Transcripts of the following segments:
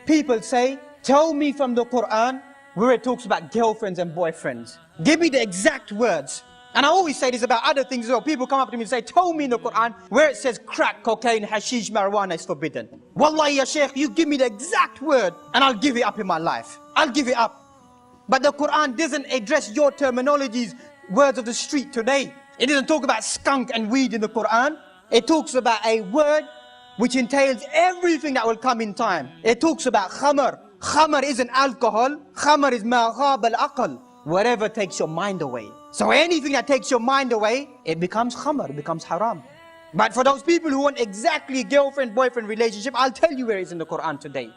people say, tell me from the Qur'an where it talks about girlfriends and boyfriends. Give me the exact words. And I always say this about other things as well. People come up to me and say, tell me in the Qur'an where it says crack, cocaine, hashish, marijuana is forbidden. Wallahi ya Shaykh, you give me the exact word and I'll give it up in my life. I'll give it up. But the Qur'an doesn't address your terminologies, words of the street today. It doesn't talk about skunk and weed in the Qur'an. It talks about a word which entails everything that will come in time. It talks about khamar. Khamar isn't alcohol. Khamar is ma ghab al-aql. Whatever takes your mind away. So anything that takes your mind away, it becomes khamar, it becomes haram. But for those people who want exactly girlfriend-boyfriend relationship, I'll tell you where it is in the Qur'an today.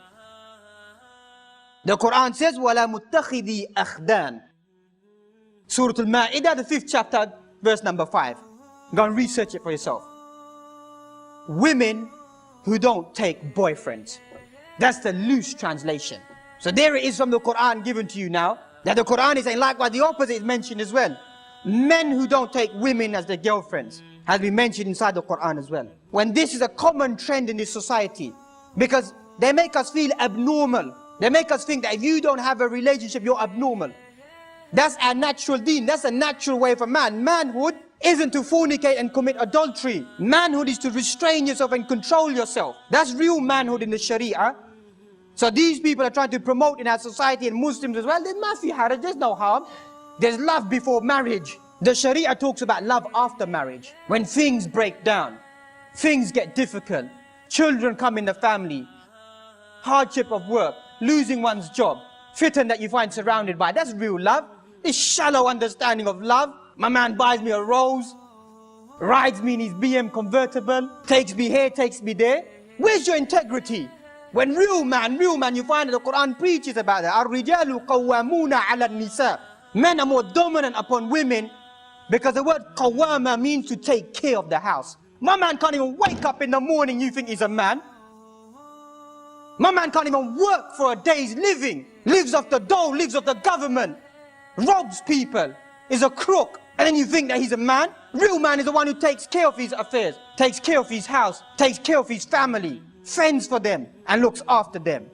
The Qur'an says, وَلَا مُتَّخِذِي أَخْدَانِ. Surah Al-Ma'idah, the 5th chapter, verse number 5. Go and research it for yourself. Women who don't take boyfriends. That's the loose translation. So there it is from the Qur'an given to you now. That the Qur'an is saying likewise the opposite is mentioned as well. Men who don't take women as their girlfriends has been mentioned inside the Qur'an as well. When this is a common trend in this society, because they make us feel abnormal. They make us think that if you don't have a relationship, you're abnormal. That's our natural deen. That's a natural way for man. Manhood isn't to fornicate and commit adultery. Manhood is to restrain yourself and control yourself. That's real manhood in the Sharia. So these people are trying to promote in our society and Muslims as well. There's mafi haraj, there's no harm. There's love before marriage. The Sharia talks about love after marriage. When things break down, things get difficult, children come in the family, hardship of work, losing one's job, fitan that you find surrounded by, that's real love. This shallow understanding of love. My man buys me a rose, rides me in his BM convertible, takes me here, takes me there. Where's your integrity? When real man, you find that the Qur'an preaches about that. الرِّجَالُ قَوَّامُونَ عَلَى النِّسَاءِ. Men are more dominant upon women because the word qawwama means to take care of the house. My man can't even wake up in the morning, you think he's a man. My man can't even work for a day's living. Lives off the dole, lives off the government. Robs people, is a crook. And then you think that he's a man? Real man is the one who takes care of his affairs, takes care of his house, takes care of his family, fends for them and looks after them.